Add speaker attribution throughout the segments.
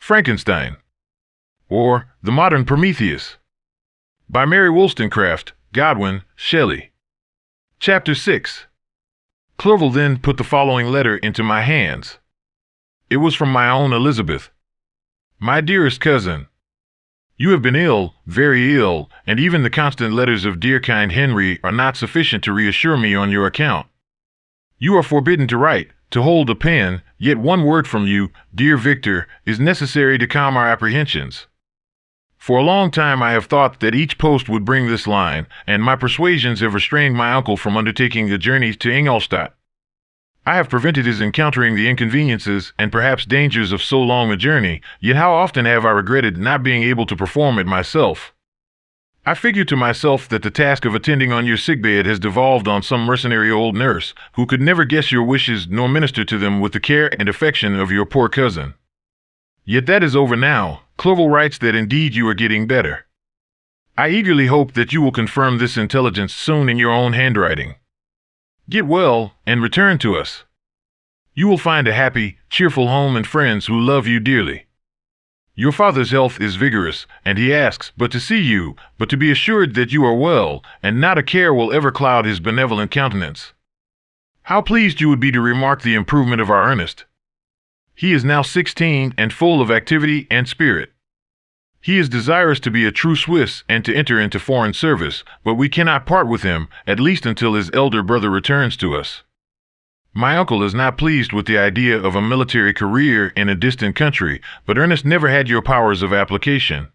Speaker 1: Frankenstein, or The Modern Prometheus, by Mary Wollstonecraft, Godwin, Shelley. Chapter 6. Clerval then put the following letter into my hands. It was from my own Elizabeth. My dearest cousin, you have been ill, very ill, and even the constant letters of dear kind Henry are not sufficient to reassure me on your account. You are forbidden to write, to hold a pen, yet one word from you, dear Victor, is necessary to calm our apprehensions. For a long time I have thought that each post would bring this line, and my persuasions have restrained my uncle from undertaking a journey to Ingolstadt. I have prevented his encountering the inconveniences and perhaps dangers of so long a journey, yet how often have I regretted not being able to perform it myself. I figure to myself that the task of attending on your sickbed has devolved on some mercenary old nurse, who could never guess your wishes nor minister to them with the care and affection of your poor cousin. Yet that is over now. Clerval writes that indeed you are getting better. I eagerly hope that you will confirm this intelligence soon in your own handwriting. Get well, and return to us. You will find a happy, cheerful home and friends who love you dearly. Your father's health is vigorous, and he asks but to see you, but to be assured that you are well, and not a care will ever cloud his benevolent countenance. How pleased you would be to remark the improvement of our Ernest. He is now 16 and full of activity and spirit. He is desirous to be a true Swiss and to enter into foreign service, but we cannot part with him, at least until his elder brother returns to us. My uncle is not pleased with the idea of a military career in a distant country, but Ernest never had your powers of application.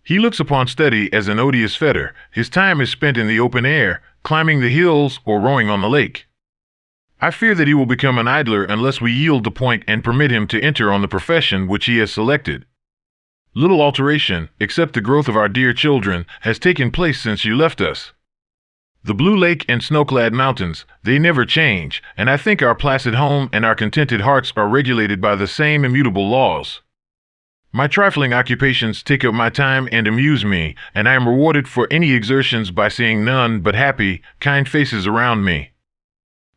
Speaker 1: He looks upon study as an odious fetter. His time is spent in the open air, climbing the hills or rowing on the lake. I fear that he will become an idler unless we yield the point and permit him to enter on the profession which he has selected. Little alteration, except the growth of our dear children, has taken place since you left us. The blue lake and snow-clad mountains, they never change, and I think our placid home and our contented hearts are regulated by the same immutable laws. My trifling occupations take up my time and amuse me, and I am rewarded for any exertions by seeing none but happy, kind faces around me.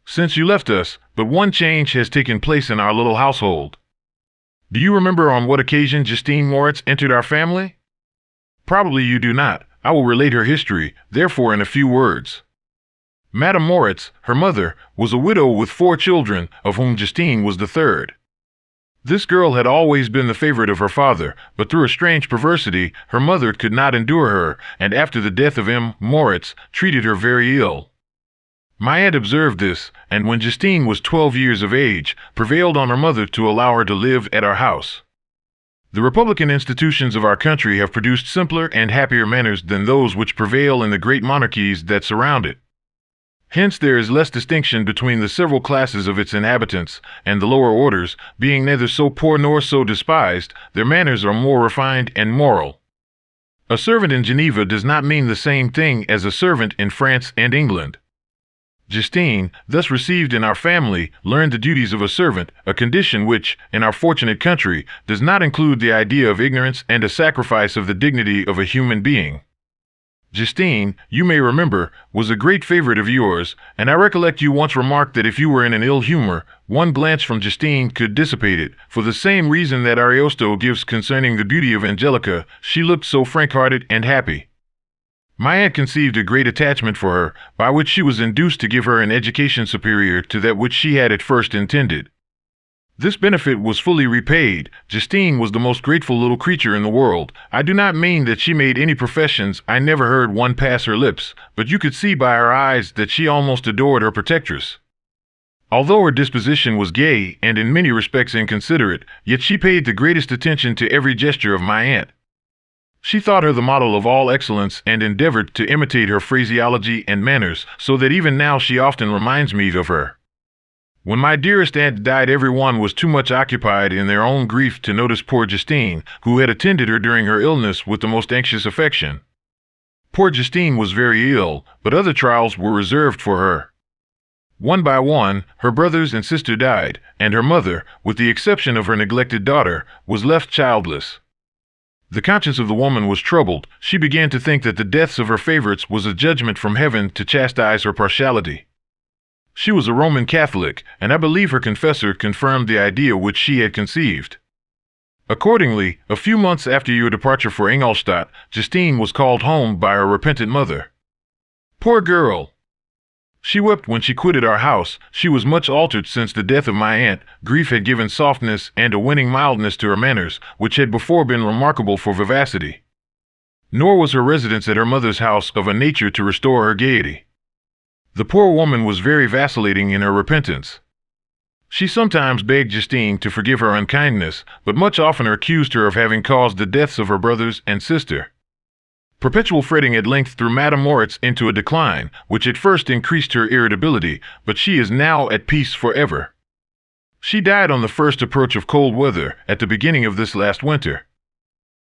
Speaker 1: Since you left us, but one change has taken place in our little household. Do you remember on what occasion Justine Moritz entered our family? Probably you do not. I will relate her history, therefore in a few words. Madame Moritz, her mother, was a widow with 4 children, of whom Justine was the third. This girl had always been the favorite of her father, but through a strange perversity, her mother could not endure her, and after the death of M. Moritz, treated her very ill. My aunt observed this, and when Justine was 12 years of age, prevailed on her mother to allow her to live at our house. The republican institutions of our country have produced simpler and happier manners than those which prevail in the great monarchies that surround it. Hence there is less distinction between the several classes of its inhabitants, and the lower orders, being neither so poor nor so despised, their manners are more refined and moral. A servant in Geneva does not mean the same thing as a servant in France and England. Justine, thus received in our family, learned the duties of a servant, a condition which, in our fortunate country, does not include the idea of ignorance and a sacrifice of the dignity of a human being. Justine, you may remember, was a great favorite of yours, and I recollect you once remarked that if you were in an ill humor, one glance from Justine could dissipate it, for the same reason that Ariosto gives concerning the beauty of Angelica. She looked so frank-hearted and happy. My aunt conceived a great attachment for her, by which she was induced to give her an education superior to that which she had at first intended. This benefit was fully repaid. Justine was the most grateful little creature in the world. I do not mean that she made any professions. I never heard one pass her lips, but you could see by her eyes that she almost adored her protectress. Although her disposition was gay and in many respects inconsiderate, yet she paid the greatest attention to every gesture of my aunt. She thought her the model of all excellence and endeavored to imitate her phraseology and manners, so that even now she often reminds me of her. When my dearest aunt died, everyone was too much occupied in their own grief to notice poor Justine, who had attended her during her illness with the most anxious affection. Poor Justine was very ill, but other trials were reserved for her. One by one, her brothers and sister died, and her mother, with the exception of her neglected daughter, was left childless. The conscience of the woman was troubled. She began to think that the deaths of her favorites was a judgment from heaven to chastise her partiality. She was a Roman Catholic, and I believe her confessor confirmed the idea which she had conceived. Accordingly, a few months after your departure for Ingolstadt, Justine was called home by her repentant mother. Poor girl! She wept when she quitted our house. She was much altered since the death of my aunt. Grief had given softness and a winning mildness to her manners, which had before been remarkable for vivacity. Nor was her residence at her mother's house of a nature to restore her gaiety. The poor woman was very vacillating in her repentance. She sometimes begged Justine to forgive her unkindness, but much oftener accused her of having caused the deaths of her brothers and sister. Perpetual fretting at length threw Madame Moritz into a decline, which at first increased her irritability, but she is now at peace forever. She died on the first approach of cold weather, at the beginning of this last winter.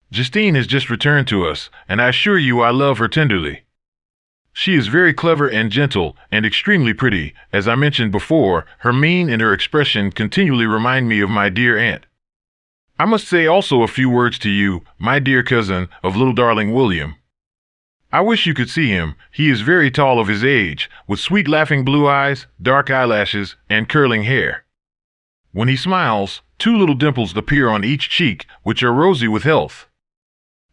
Speaker 1: Justine has just returned to us, and I assure you I love her tenderly. She is very clever and gentle, and extremely pretty. As I mentioned before, her mien and her expression continually remind me of my dear aunt. I must say also a few words to you, my dear cousin, of little darling William. I wish you could see him. He is very tall of his age, with sweet laughing blue eyes, dark eyelashes, and curling hair. When he smiles, 2 little dimples appear on each cheek, which are rosy with health.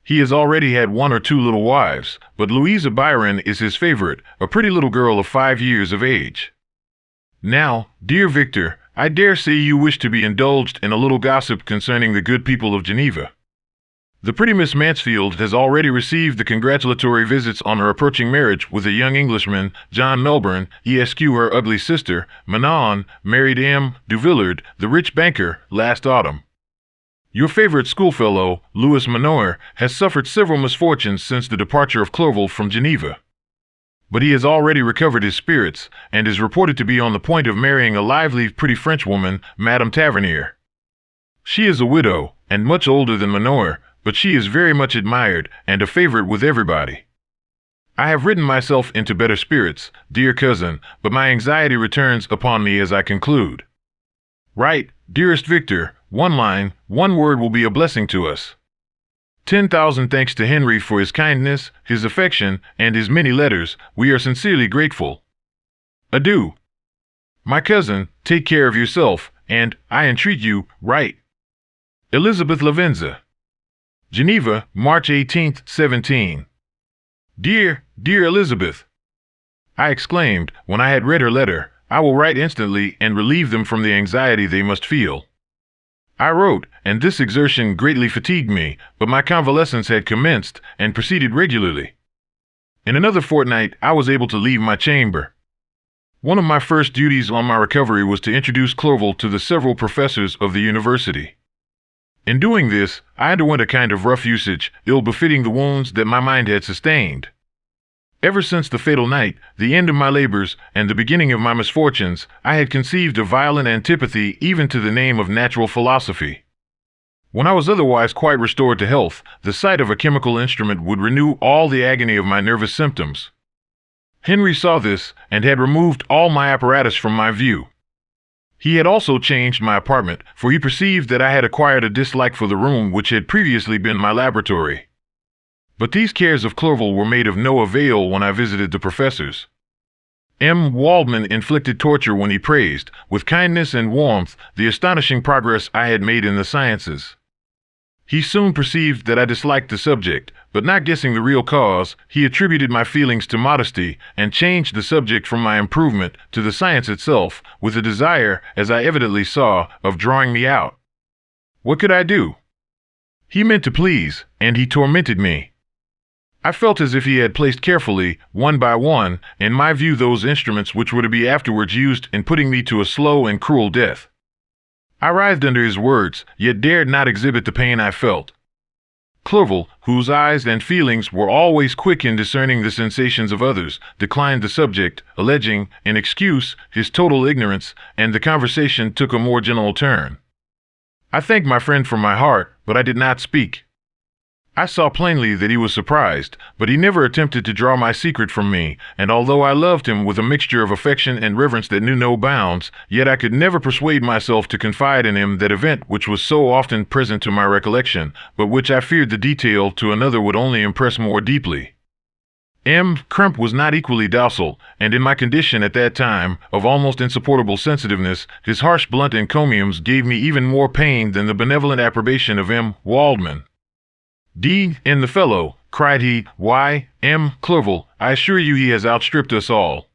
Speaker 1: He has already had 1 or 2 little wives, but Louisa Byron is his favorite, a pretty little girl of 5 years of age. Now, dear Victor, I dare say you wish to be indulged in a little gossip concerning the good people of Geneva. The pretty Miss Mansfield has already received the congratulatory visits on her approaching marriage with a young Englishman, John Melbourne, esq. her ugly sister, Manon, married M. Duvillard, the rich banker, last autumn. Your favorite schoolfellow, Louis Manoir, has suffered several misfortunes since the departure of Clerval from Geneva. But he has already recovered his spirits, and is reported to be on the point of marrying a lively, pretty Frenchwoman, Madame Tavernier. She is a widow, and much older than Manoir, but she is very much admired, and a favorite with everybody. I have written myself into better spirits, dear cousin, but my anxiety returns upon me as I conclude. Write, dearest Victor, 1 line, 1 word will be a blessing to us. 10,000 thanks to Henry for his kindness, his affection, and his many letters. We are sincerely grateful. Adieu. My cousin, take care of yourself, and, I entreat you, write. Elizabeth Lavenza. Geneva, March 18th, 17. Dear, dear Elizabeth, I exclaimed, when I had read her letter, I will write instantly and relieve them from the anxiety they must feel. I wrote, and this exertion greatly fatigued me, but my convalescence had commenced and proceeded regularly. In another fortnight, I was able to leave my chamber. One of my first duties on my recovery was to introduce Clerval to the several professors of the university. In doing this, I underwent a kind of rough usage, ill-befitting the wounds that my mind had sustained. Ever since the fatal night, the end of my labors, and the beginning of my misfortunes, I had conceived a violent antipathy even to the name of natural philosophy. When I was otherwise quite restored to health, the sight of a chemical instrument would renew all the agony of my nervous symptoms. Henry saw this, and had removed all my apparatus from my view. He had also changed my apartment, for he perceived that I had acquired a dislike for the room which had previously been my laboratory. But these cares of Clerval were made of no avail when I visited the professors. M. Waldman inflicted torture when he praised, with kindness and warmth, the astonishing progress I had made in the sciences. He soon perceived that I disliked the subject, but not guessing the real cause, he attributed my feelings to modesty, and changed the subject from my improvement to the science itself, with a desire, as I evidently saw, of drawing me out. What could I do? He meant to please, and he tormented me. I felt as if he had placed carefully, 1 by 1, in my view those instruments which were to be afterwards used in putting me to a slow and cruel death. I writhed under his words, yet dared not exhibit the pain I felt. Clerval, whose eyes and feelings were always quick in discerning the sensations of others, declined the subject, alleging, in excuse, his total ignorance, and the conversation took a more general turn. I thanked my friend from my heart, but I did not speak. I saw plainly that he was surprised, but he never attempted to draw my secret from me, and although I loved him with a mixture of affection and reverence that knew no bounds, yet I could never persuade myself to confide in him that event which was so often present to my recollection, but which I feared the detail to another would only impress more deeply. Crump was not equally docile, and in my condition at that time of almost insupportable sensitiveness, his harsh blunt encomiums gave me even more pain than the benevolent approbation of Waldman. "D—in the fellow," cried he. "Why, Clerval, I assure you he has outstripped us all."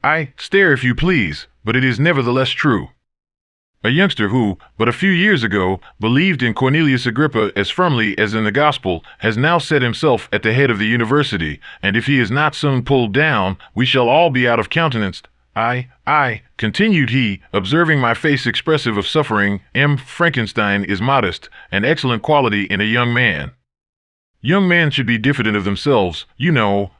Speaker 1: I stare if you please, but it is nevertheless true. A youngster who, but a few years ago, believed in Cornelius Agrippa as firmly as in the gospel, has now set himself at the head of the university, and if he is not soon pulled down, we shall all be out of countenance. I, continued he, observing my face expressive of suffering, Frankenstein is modest, an excellent quality in a young man. Young men should be diffident of themselves, you know,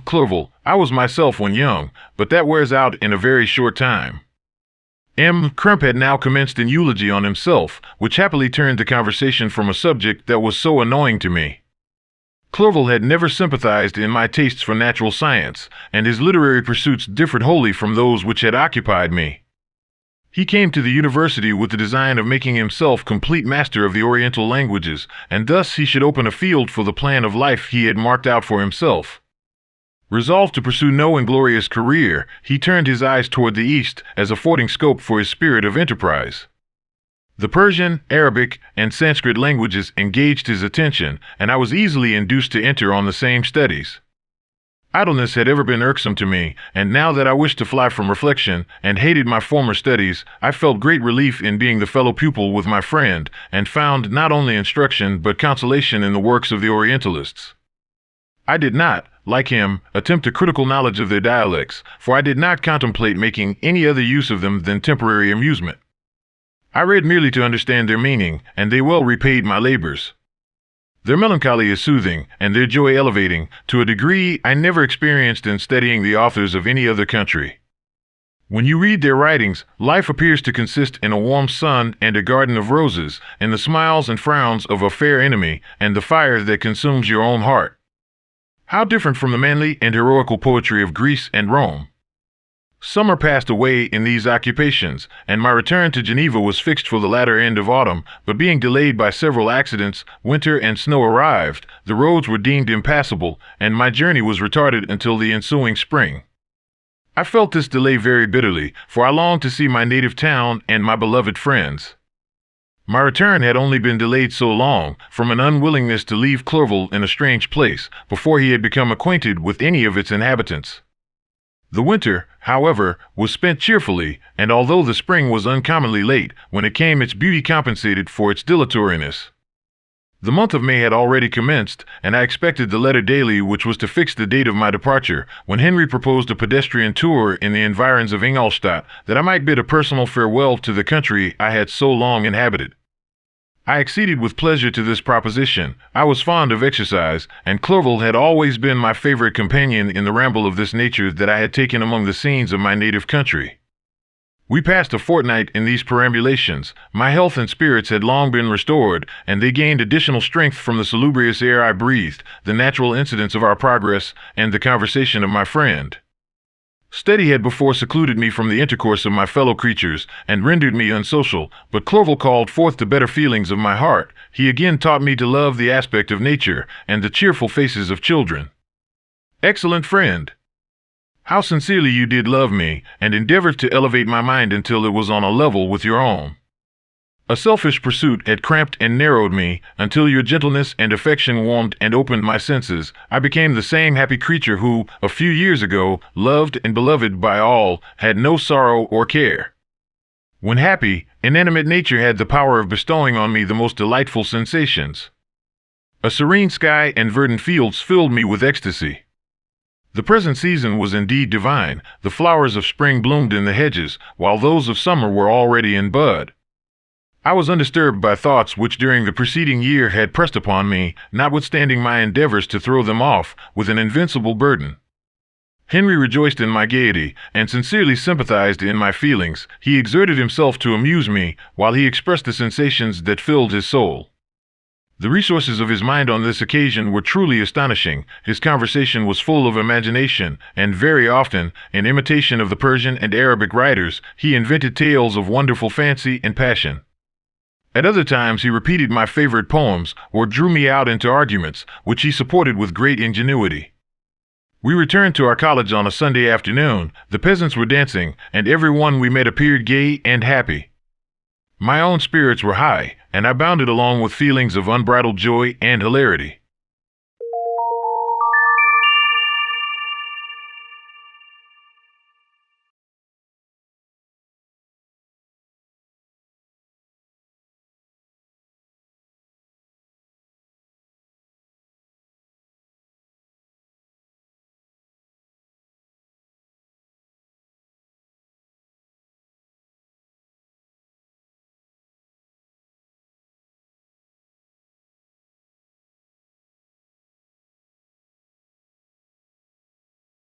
Speaker 1: Clerval. I was myself when young, but that wears out in a very short time. Crump had now commenced an eulogy on himself, which happily turned the conversation from a subject that was so annoying to me. Clerval had never sympathized in my tastes for natural science, and his literary pursuits differed wholly from those which had occupied me. He came to the university with the design of making himself complete master of the Oriental languages, and thus he should open a field for the plan of life he had marked out for himself. Resolved to pursue no inglorious career, he turned his eyes toward the east as affording scope for his spirit of enterprise. The Persian, Arabic, and Sanskrit languages engaged his attention, and I was easily induced to enter on the same studies. Idleness had ever been irksome to me, and now that I wished to fly from reflection and hated my former studies, I felt great relief in being the fellow pupil with my friend, and found not only instruction but consolation in the works of the Orientalists. I did not, like him, attempt a critical knowledge of their dialects, for I did not contemplate making any other use of them than temporary amusement. I read merely to understand their meaning, and they well repaid my labors. Their melancholy is soothing, and their joy elevating, to a degree I never experienced in studying the authors of any other country. When you read their writings, life appears to consist in a warm sun and a garden of roses, in the smiles and frowns of a fair enemy, and the fire that consumes your own heart. How different from the manly and heroical poetry of Greece and Rome! Summer passed away in these occupations, and my return to Geneva was fixed for the latter end of autumn, but being delayed by several accidents, winter and snow arrived, the roads were deemed impassable, and my journey was retarded until the ensuing spring. I felt this delay very bitterly, for I longed to see my native town and my beloved friends. My return had only been delayed so long, from an unwillingness to leave Clerval in a strange place, before he had become acquainted with any of its inhabitants. The winter, however, was spent cheerfully, and although the spring was uncommonly late, when it came its beauty compensated for its dilatoriness. The month of May had already commenced, and I expected the letter daily which was to fix the date of my departure, when Henry proposed a pedestrian tour in the environs of Ingolstadt, that I might bid a personal farewell to the country I had so long inhabited. I acceded with pleasure to this proposition. I was fond of exercise, and Clerval had always been my favorite companion in the ramble of this nature that I had taken among the scenes of my native country. We passed a fortnight in these perambulations. My health and spirits had long been restored, and they gained additional strength from the salubrious air I breathed, the natural incidents of our progress, and the conversation of my friend. Study had before secluded me from the intercourse of my fellow creatures, and rendered me unsocial, but Clerval called forth the better feelings of my heart. He again taught me to love the aspect of nature, and the cheerful faces of children. Excellent friend! How sincerely you did love me, and endeavored to elevate my mind until it was on a level with your own. A selfish pursuit had cramped and narrowed me, until your gentleness and affection warmed and opened my senses. I became the same happy creature who, a few years ago, loved and beloved by all, had no sorrow or care. When happy, inanimate nature had the power of bestowing on me the most delightful sensations. A serene sky and verdant fields filled me with ecstasy. The present season was indeed divine. The flowers of spring bloomed in the hedges, while those of summer were already in bud. I was undisturbed by thoughts which during the preceding year had pressed upon me, notwithstanding my endeavors to throw them off, with an invincible burden. Henry rejoiced in my gaiety, and sincerely sympathized in my feelings. He exerted himself to amuse me, while he expressed the sensations that filled his soul. The resources of his mind on this occasion were truly astonishing. His conversation was full of imagination, and very often, in imitation of the Persian and Arabic writers, he invented tales of wonderful fancy and passion. At other times he repeated my favorite poems, or drew me out into arguments, which he supported with great ingenuity. We returned to our college on a Sunday afternoon. The peasants were dancing, and everyone we met appeared gay and happy. My own spirits were high, and I bounded along with feelings of unbridled joy and hilarity.